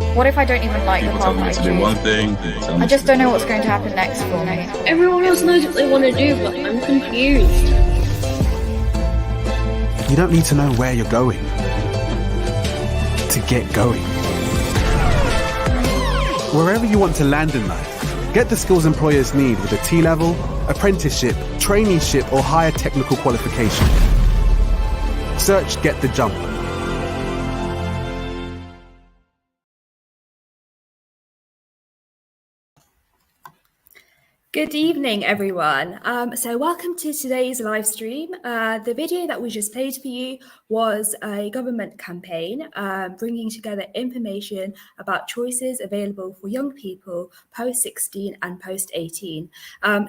What if I don't even like the People path tell me I to do one choose? thing. Tell me I just to don't do know what's another. going to happen next for me. Everyone else knows what they want to do, but I'm confused. You don't need to know where you're going to get going. Wherever you want to land in life, get the skills employers need with a T-level, apprenticeship, traineeship or higher technical qualification. Search Get the Jump. Good evening, everyone. So welcome to today's live stream. The video that we just played for you was a government campaign bringing together information about choices available for young people post-16 and post-18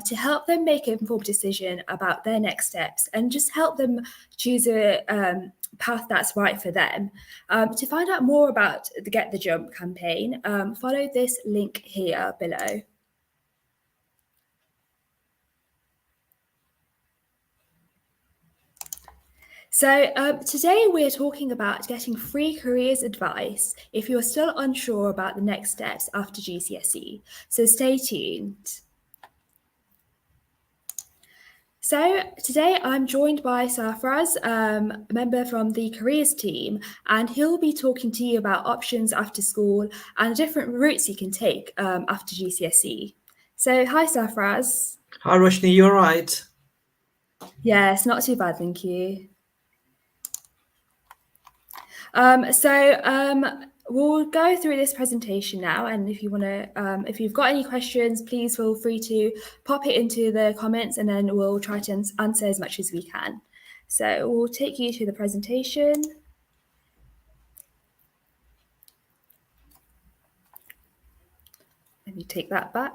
to help them make an informed decision about their next steps and just help them choose a path that's right for them. To find out more about the Get the Jump campaign, follow this link here below. So today we're talking about getting free careers advice if you're still unsure about the next steps after GCSE. So stay tuned. So today I'm joined by Sarfraz, a member from the careers team, and he'll be talking to you about options after school and different routes you can take after GCSE. So hi Sarfraz. Hi Roshni, you all right? Yes, not too bad, thank you. We'll go through this presentation now, and if you've got any questions, please feel free to pop it into the comments, and then we'll try to answer as much as we can. So we'll take you to the presentation. Let me take that back.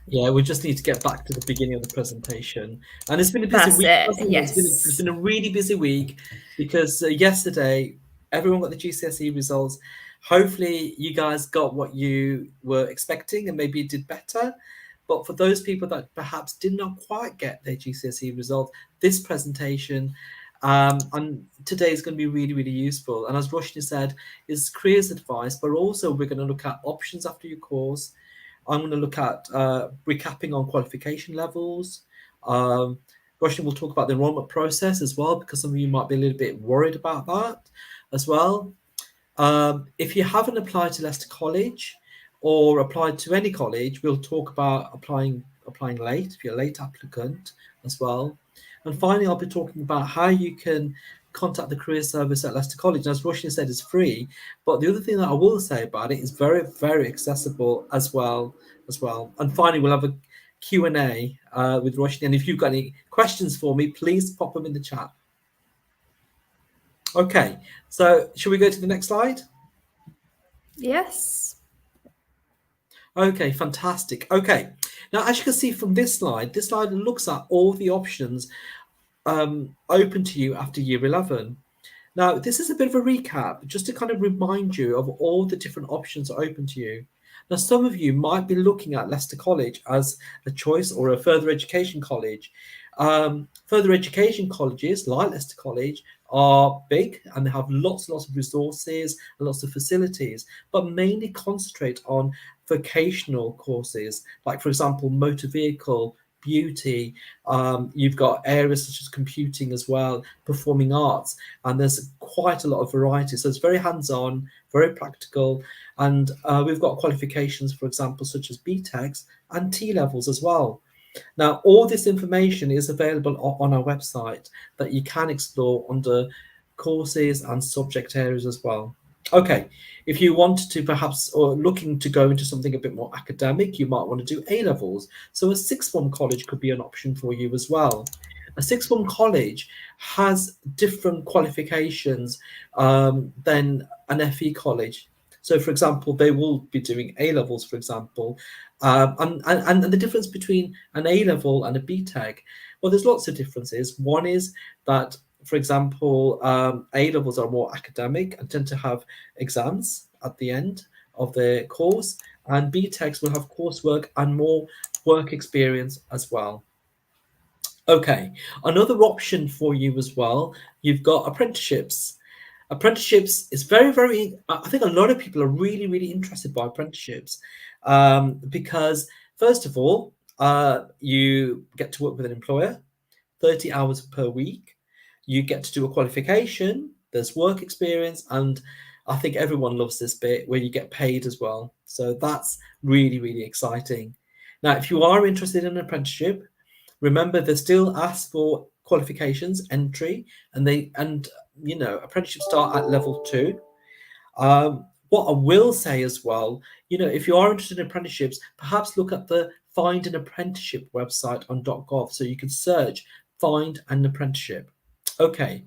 Yeah, we just need to get back to the beginning of the presentation. And it's been a busy week. Yes. It's been a really busy week because yesterday everyone got the GCSE results. Hopefully you guys got what you were expecting and maybe did better. But for those people that perhaps did not quite get their GCSE results, this presentation and today is going to be really, really useful. And as Roshni said, is careers advice, but also we're going to look at options after your course. I'm going to look at recapping on qualification levels. Roshni will talk about the enrollment process as well, because some of you might be a little bit worried about that as well. If you haven't applied to Leicester College or applied to any college, we'll talk about applying late, if you're a late applicant as well. And finally, I'll be talking about how you can contact the career service at Leicester College. And as Roshni said, it's free. But the other thing that I will say about it is very, very accessible as well. And finally, we'll have a Q&A with Roshni. And if you've got any questions for me, please pop them in the chat. Okay, so should we go to the next slide? Yes. Okay, fantastic. Okay, now as you can see from this slide looks at all the options open to you after year 11. Now, this is a bit of a recap, just to kind of remind you of all the different options open to you. Now, some of you might be looking at Leicester College as a choice or a further education college. Further education colleges like Leicester College are big and they have lots of resources and lots of facilities, but mainly concentrate on vocational courses, like, for example, motor vehicle, beauty. You've got areas such as computing as well, performing arts, and there's quite a lot of variety. So it's very hands-on, very practical, and we've got qualifications, for example, such as BTECs and T-levels as well. Now, all this information is available on our website that you can explore under courses and subject areas as well. Okay, if you want to perhaps, or looking to go into something a bit more academic, you might want to do A-levels. So a sixth form college could be an option for you as well. A sixth form college has different qualifications than an FE college. So, for example, they will be doing A-levels, for example, and the difference between an A-level and a BTEC, well, there's lots of differences. One is that, for example, A-levels are more academic and tend to have exams at the end of their course, and BTECs will have coursework and more work experience as well. Okay, another option for you as well, you've got apprenticeships. Apprenticeships is very, I think a lot of people are really interested by apprenticeships, because first of all, you get to work with an employer 30 hours per week. You get to do a qualification, there's work experience, and I think everyone loves this bit where you get paid as well. So that's really exciting. Now, if you are interested in an apprenticeship, remember they still ask for qualifications, entry, and apprenticeships start at level 2. What I will say as well, if you are interested in apprenticeships, perhaps look at the Find an Apprenticeship website on .gov, so you can search Find an Apprenticeship. Okay,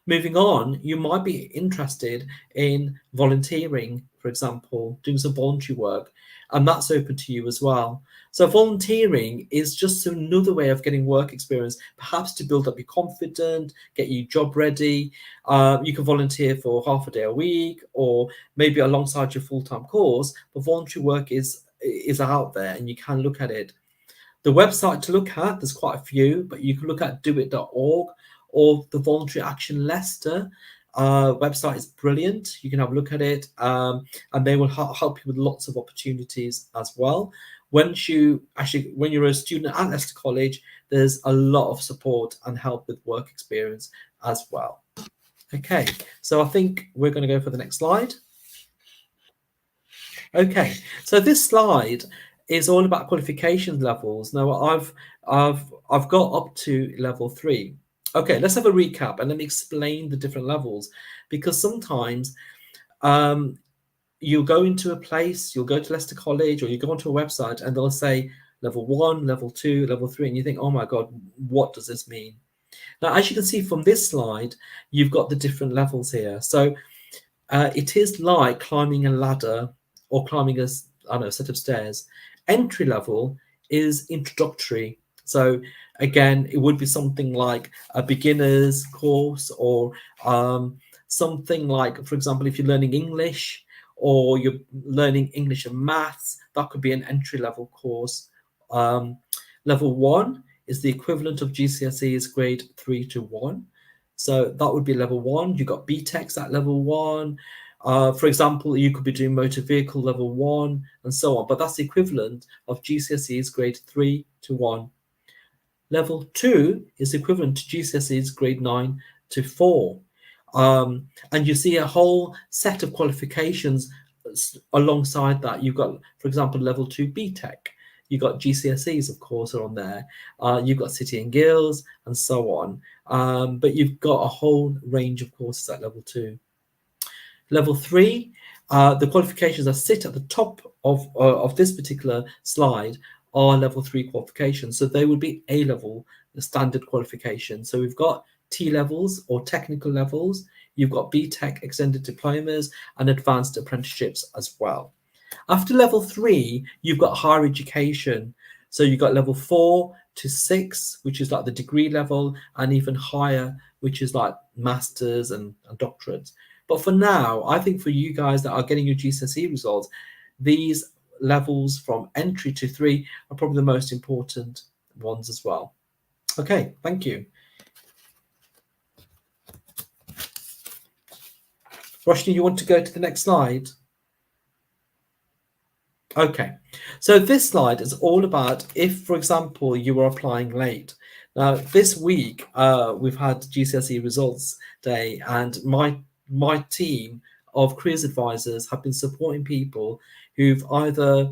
moving on, you might be interested in volunteering, for example, doing some voluntary work, and that's open to you as well. So volunteering is just another way of getting work experience, perhaps to build up your confidence, get you job ready. You can volunteer for half a day a week, or maybe alongside your full-time course, but voluntary work is out there and you can look at it. The website to look at, there's quite a few, but you can look at didnt.org or the Voluntary Action Leicester website is brilliant. You can have a look at it, and they will help you with lots of opportunities as well. When you're a student at Leicester College, there's a lot of support and help with work experience as well. Okay, so I think we're going to go for the next slide. Okay, so this slide is all about qualification levels. Now I've got up to level 3. Okay, let's have a recap and let me explain the different levels, because sometimes you'll go into a place, you'll go to Leicester College or you go onto a website and they'll say level 1, level 2, level 3, and you think, oh my God, what does this mean? Now, as you can see from this slide, you've got the different levels here. So it is like climbing a ladder or climbing a set of stairs. Entry level is introductory. So again, it would be something like a beginner's course, or something like, for example, if you're learning English or you're learning English and maths, that could be an entry level course. Level 1 is the equivalent of GCSEs grade 3 to 1. So that would be level 1. You've got BTECs at level 1. For example, you could be doing motor vehicle level 1 and so on, but that's the equivalent of GCSEs grade 3 to 1. Level 2 is equivalent to GCSEs grade 9 to 4. And you see a whole set of qualifications alongside that. You've got, for example, level 2 BTEC. You've got GCSEs, of course, are on there. You've got City and Guilds and so on. But you've got a whole range of courses at level 2. Level 3, the qualifications that sit at the top of this particular slide are level 3 qualifications. So they would be A-level, the standard qualification. So we've got T-levels or technical levels. You've got BTEC, extended diplomas, and advanced apprenticeships as well. After level 3, you've got higher education. So you've got level 4 to 6, which is like the degree level, and even higher, which is like masters and doctorates. But for now, I think for you guys that are getting your GCSE results, these levels from entry to 3 are probably the most important ones as well. Okay, thank you. Roshni, you want to go to the next slide? Okay, so this slide is all about if, for example, you were applying late. Now, this week, we've had GCSE results day, and my team of careers advisors have been supporting people who've either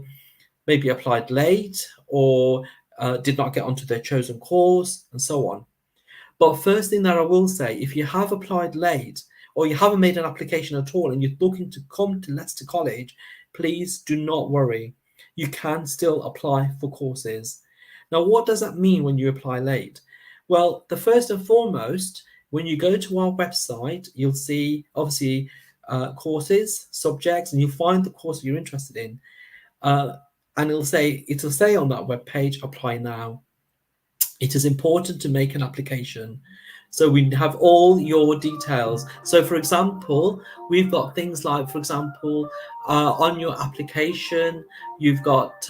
maybe applied late or did not get onto their chosen course and so on. But first thing that I will say, if you have applied late or you haven't made an application at all and you're looking to come to Leicester College, please do not worry. You can still apply for courses. Now, what does that mean when you apply late? Well, the first and foremost, when you go to our website, you'll see obviously courses, subjects, and you'll find the course you're interested in. And it'll say on that web page, apply now. It is important to make an application. So we have all your details. So for example, we've got things like, for example, on your application, you've got,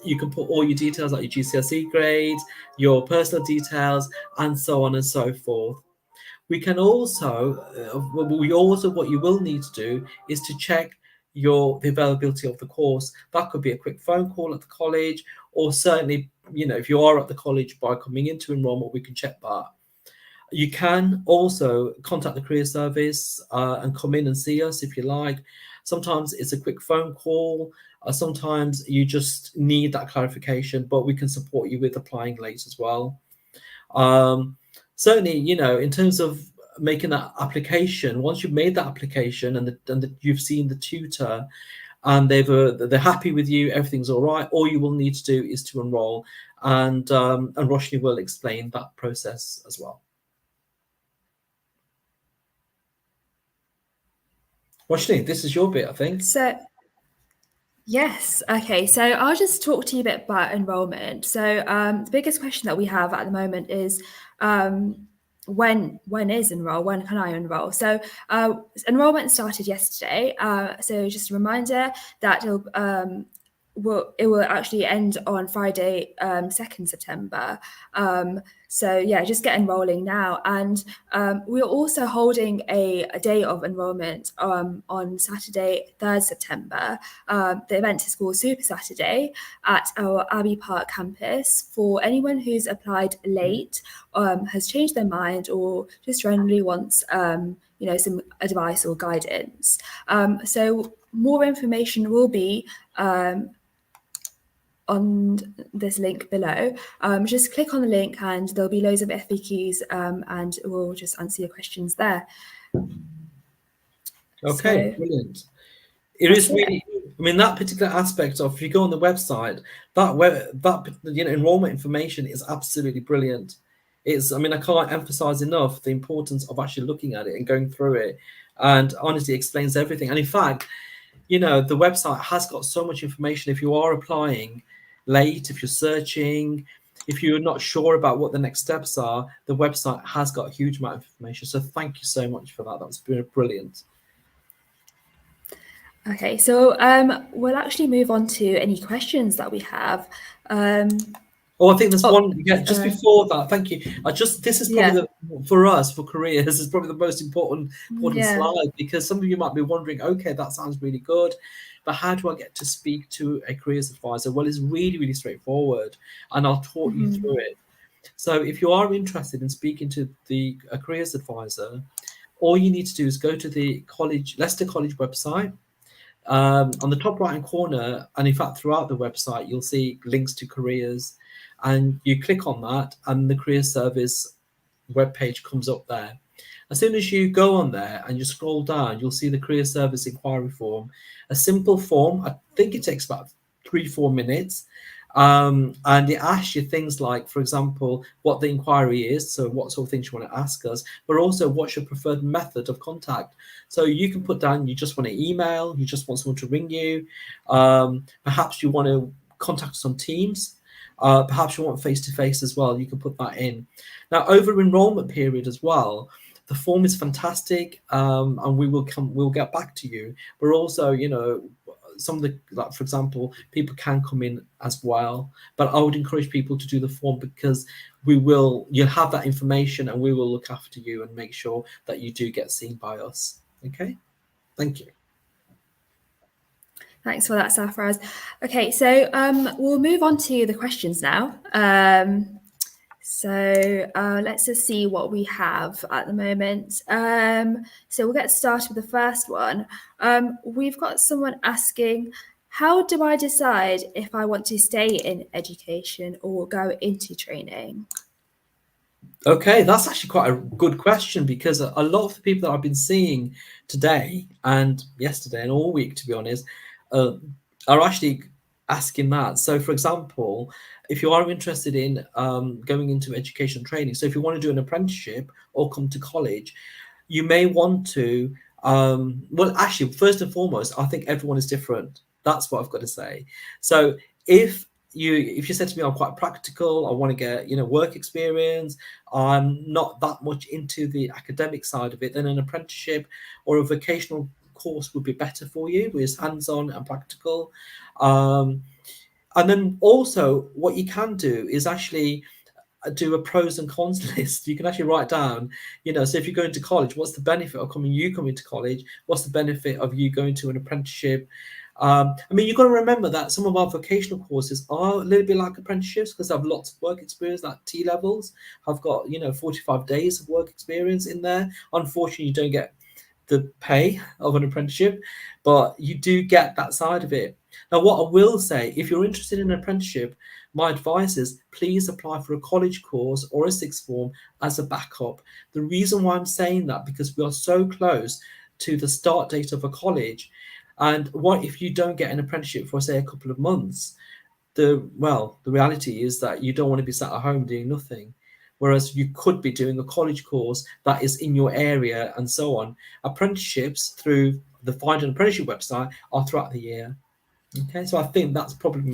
you can put all your details like your GCSE grades, your personal details, and so on and so forth. We can also, what you will need to do is to check the availability of the course. That could be a quick phone call at the college, or certainly, if you are at the college by coming into enrollment, we can check that. You can also contact the career service and come in and see us if you like. Sometimes it's a quick phone call. Sometimes you just need that clarification, but we can support you with applying late as well. Certainly, in terms of making that application, once you've made that application and you've seen the tutor and they're happy with you, everything's all right, all you will need to do is to enroll, and Roshni will explain that process as well. Roshni, this is your bit, I think. So, yes. Okay. So I'll just talk to you a bit about enrollment. So the biggest question that we have at the moment is when is enroll? When can I enroll? So enrollment started yesterday. So just a reminder that it will actually end on Friday, 2nd September. So yeah, just get enrolling now. And we're also holding a day of enrolment on Saturday, 3rd September. The event is called Super Saturday at our Abbey Park campus for anyone who's applied late, has changed their mind, or just generally wants some advice or guidance. So more information will be on this link below. Just click on the link and there'll be loads of FAQs and we'll just answer your questions there. Okay, So, brilliant. It is really, that particular aspect of, if you go on the website, that enrollment information is absolutely brilliant. I can't emphasize enough the importance of actually looking at it and going through it, and honestly explains everything. And in fact, the website has got so much information. If you are applying late, if you're searching, if you're not sure about what the next steps are, the website has got a huge amount of information. So thank you so much for that. That was brilliant. Okay, so we'll actually move on to any questions that we have. I think there's one. Yeah, just before that, thank you. This is probably for us, for careers, is probably the most important slide, because some of you might be wondering, okay, that sounds really good, but how do I get to speak to a careers advisor? Well, it's really, really straightforward, and I'll talk you through it. So if you are interested in speaking to a careers advisor, all you need to do is go to the Leicester College website. On the top right hand corner, and in fact throughout the website, you'll see links to careers, and you click on that and the career service webpage comes up there. As soon as you go on there and you scroll down, you'll see the career service inquiry form, a simple form. I think it takes about 3-4 minutes. And it asks you things like, for example, what the inquiry is, so what sort of things you want to ask us, but also what's your preferred method of contact. So you can put down you just want to email, you just want someone to ring you, perhaps you want to contact us on Teams, perhaps you want face-to-face as well. You can put that in. Now, over enrollment period as well, the form is fantastic, and we'll get back to you. But also, some of the, like, for example, people can come in as well, but I would encourage people to do the form, because you'll have that information and we will look after you and make sure that you do get seen by us. Okay, thank you. Thanks for that, Safraz. Okay, so we'll move on to the questions now. So let's just see what we have at the moment. So we'll get started with the first one. We've got someone asking, how do I decide if I want to stay in education or go into training? Okay, that's actually quite a good question, because a lot of the people that I've been seeing today and yesterday and all week, to be honest, are actually asking that. So, for example, if you are interested in going into education training, so if you want to do an apprenticeship or come to college, you may want to, well, actually, first and foremost, I think everyone is different. That's what I've got to say. So if you said to me, I'm quite practical, I want to get, work experience, I'm not that much into the academic side of it, then an apprenticeship or a vocational course would be better for you, which is hands-on and practical. And then also what you can do is actually do a pros and cons list. You can actually write down, so if you're going to college, what's the benefit of coming to college? What's the benefit of you going to an apprenticeship? I mean, you've got to remember that some of our vocational courses are a little bit like apprenticeships because they have lots of work experience, like T levels. I've got, 45 days of work experience in there. Unfortunately, you don't get the pay of an apprenticeship, but you do get that side of it. Now, what I will say, if you're interested in an apprenticeship, my advice is please apply for a college course or a sixth form as a backup. The reason why I'm saying that, because we are so close to the start date of a college. And what if you don't get an apprenticeship for, say, a couple of months? The reality is that you don't want to be sat at home doing nothing. Whereas you could be doing a college course that is in your area and so on. Apprenticeships through the Find an Apprenticeship website are throughout the year. Okay, so I think that's probably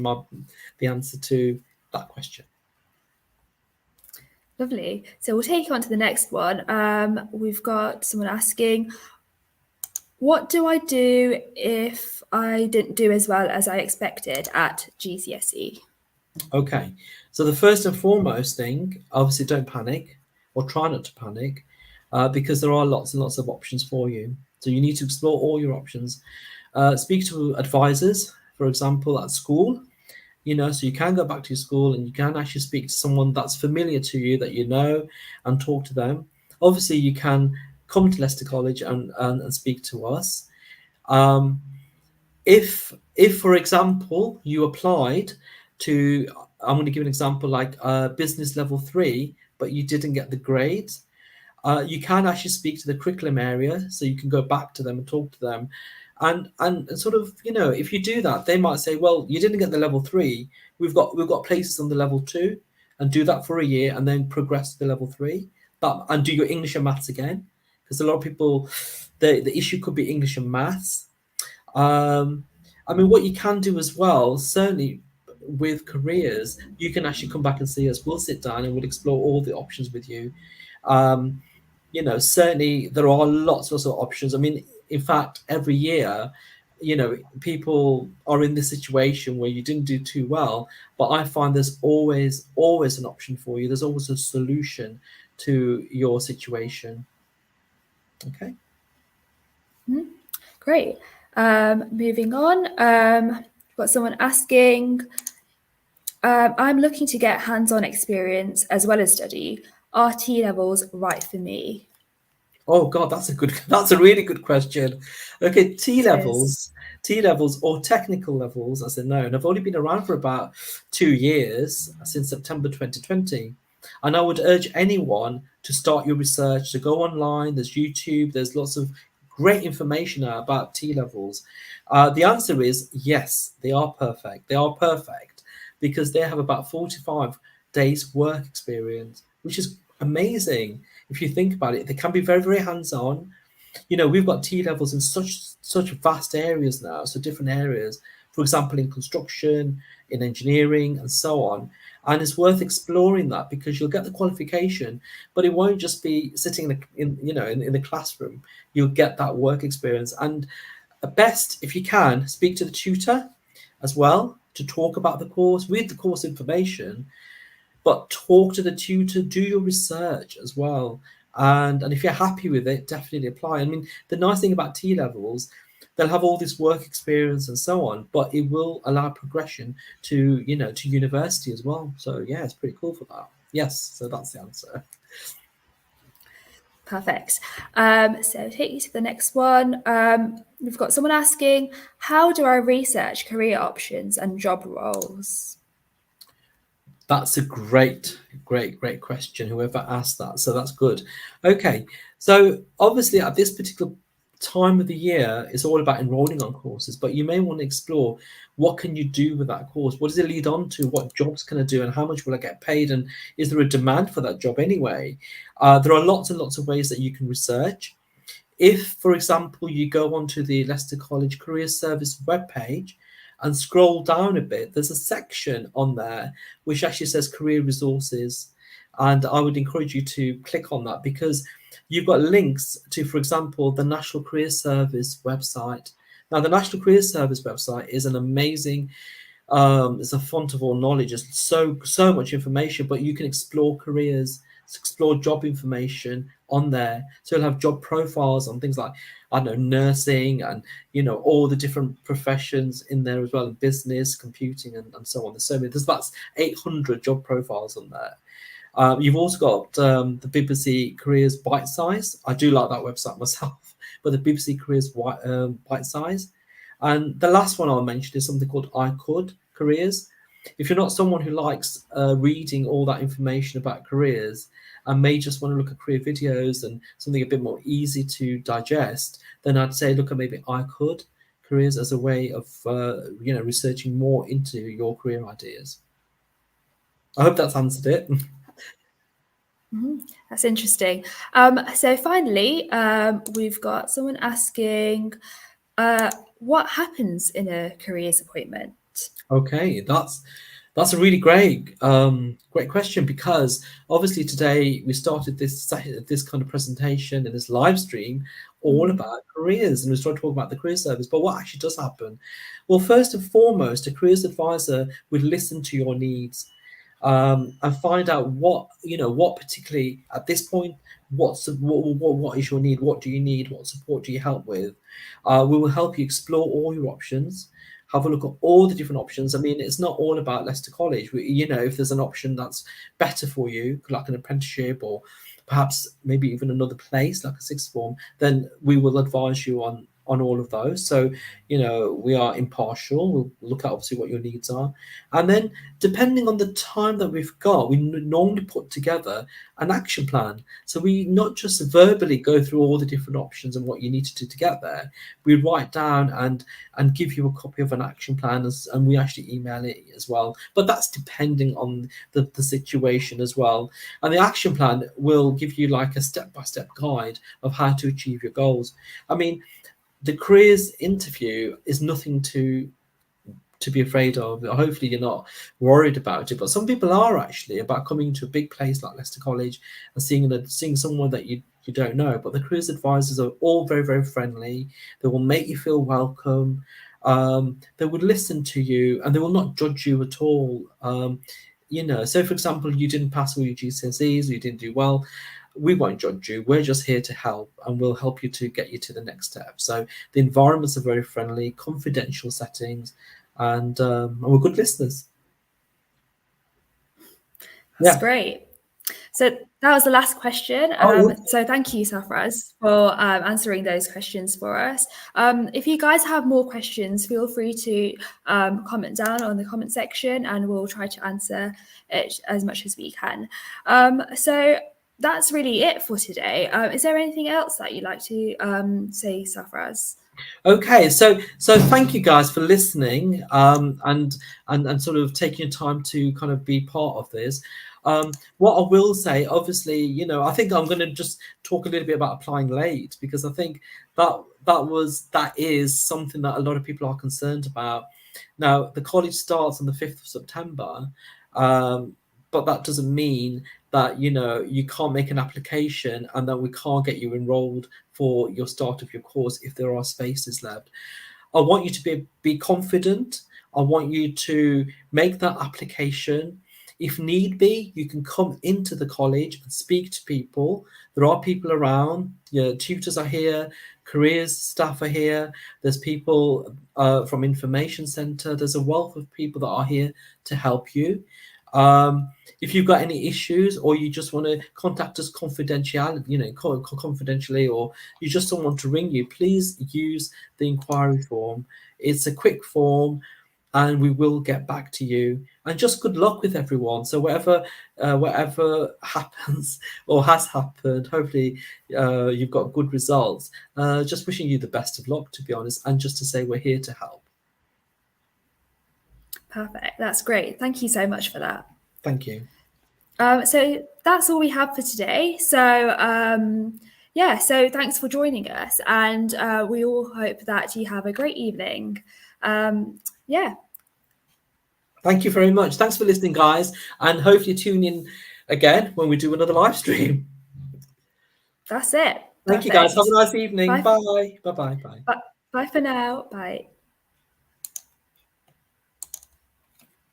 the answer to that question. Lovely. So we'll take you on to the next one. We've got someone asking, what do I do if I didn't do as well as I expected at GCSE? Okay, so the first and foremost thing, obviously don't panic, or try not to panic, because there are lots and lots of options for you. So you need to explore all your options. Speak to advisors, for example, at school, so you can go back to your school and you can actually speak to someone that's familiar to you, that and talk to them. Obviously, you can come to Leicester College and speak to us. If for example you applied to, I'm going to give an example, like business level 3, but you didn't get the grades, you can actually speak to the curriculum area, so you can go back to them and talk to them, and sort of, if you do that, they might say, well, you didn't get the level 3, we've got places on the level 2, and do that for a year and then progress to the level 3, and do your English and maths again, because a lot of people, the issue could be English and maths. I mean, what you can do as well, certainly with careers, you can actually come back and see us. We'll sit down and we'll explore all the options with you. Certainly there are lots of options. I mean, in fact, every year, people are in this situation where you didn't do too well, but I find there's always an option for you. There's always a solution to your situation. Okay. Great. Moving on, got someone asking, I'm looking to get hands-on experience as well as study. Are T levels right for me? Oh God, that's a really good question. Okay, T levels or technical levels, as they're known, have only been around for about 2 years, since September 2020. And I would urge anyone to start your research, to go online. There's YouTube, there's lots of great information now about T levels. The answer is yes, they are perfect. They are perfect because they have about 45 days work experience, which is amazing. If you think about it, they can be very, very hands-on. We've got T levels in such vast areas now, so different areas, for example, in construction, in engineering, and so on. And it's worth exploring that because you'll get the qualification, but it won't just be sitting in the classroom. You'll get that work experience. And best, if you can, speak to the tutor as well to talk about the course, read the course information, but talk to the tutor, do your research as well. And if you're happy with it, definitely apply. I mean, the nice thing about T levels, they'll have all this work experience and so on, but it will allow progression to university as well. So yeah, it's pretty cool for that. Yes, so that's the answer. Perfect. So take you to the next one. We've got someone asking, how do I research career options and job roles? That's a great question, whoever asked that. So that's good. Okay, so obviously at this particular time of the year, it's all about enrolling on courses, but you may want to explore what can you do with that course? What does it lead on to? What jobs can I do, and how much will I get paid? And is there a demand for that job anyway? There are lots and lots of ways that you can research. If, for example, you go onto the Leicester College Career Service webpage and scroll down a bit, there's a section on there which actually says career resources. And I would encourage you to click on that because you've got links to, for example, the National Career Service website. Now, the National Career Service website is an amazing It's a font of all knowledge. It's so much information, but you can explore careers, explore job information on there. So you'll have job profiles on things like, I don't know, nursing, and all the different professions in there as well, business, computing, and so on. There's about 800 job profiles on there. You've also got the BBC Careers Bite Size. I do like that website myself, but the BBC Careers Bite Size. And the last one I'll mention is something called I Could Careers. If you're not someone who likes reading all that information about careers and may just want to look at career videos and something a bit more easy to digest, then I'd say look at maybe I Could Careers as a way of researching more into your career ideas. I hope that's answered it. That's interesting. So finally, we've got someone asking, what happens in a careers appointment? Okay, that's a really great question, because obviously today we started this kind of presentation and this live stream all about careers, and we started talking about the career service. But what actually does happen? Well, first and foremost, a careers advisor would listen to your needs and find out what particularly at this point, what is your need, what do you need, what support do you help with. We will help you explore all your options, have a look at all the different options. I mean, it's not all about Leicester College. If there's an option that's better for you, like an apprenticeship, or perhaps maybe even another place like a sixth form, then we will advise you on all of those. So, we are impartial. We'll look at obviously what your needs are. And then depending on the time that we've got, we normally put together an action plan. So we not just verbally go through all the different options and what you need to do to get there. We write down and give you a copy of an action plan, and we actually email it as well. But that's depending on the situation as well. And the action plan will give you like a step-by-step guide of how to achieve your goals. I mean, the careers interview is nothing to be afraid of. Hopefully you're not worried about it, but some people are actually about coming to a big place like Leicester College and seeing someone that you don't know. But the careers advisors are all very, very friendly. They will make you feel welcome. They would listen to you, and they will not judge you at all. So for example, you didn't pass all your GCSEs, or you didn't do well, we won't judge you. We're just here to help, and we'll help you to get you to the next step. So the environments are very friendly, confidential settings, and we're good listeners. That's great. So that was the last question. So thank you, Safraz, for answering those questions for us. If you guys have more questions, feel free to comment down on the comment section, and we'll try to answer it as much as we can. So that's really it for today. Is there anything else that you'd like to say, Safraz? Okay, so thank you guys for listening and sort of taking your time to kind of be part of this. What I will say, obviously, I think I'm going to just talk a little bit about applying late, because I think that is something that a lot of people are concerned about. Now, the college starts on the 5th of September, but that doesn't mean that you can't make an application and that we can't get you enrolled for your start of your course if there are spaces left. I want you to be confident. I want you to make that application. If need be, you can come into the college and speak to people. There are people around. Tutors are here, careers staff are here. There's people from information centre. There's a wealth of people that are here to help you. If you've got any issues, or you just want to contact us confidentially, or you just don't want to ring you, please use the inquiry form. It's a quick form, and we will get back to you. And just good luck with everyone. So whatever happens or has happened, hopefully you've got good results. Just wishing you the best of luck, to be honest, and just to say we're here to help. Perfect. That's great. Thank you so much for that. Thank you. So that's all we have for today. So so thanks for joining us, and we all hope that you have a great evening. Thank you very much. Thanks for listening, guys, and hopefully tune in again when we do another live stream. That's it. Thank you, guys. Have a nice evening. Bye. Bye. Bye for now. Bye.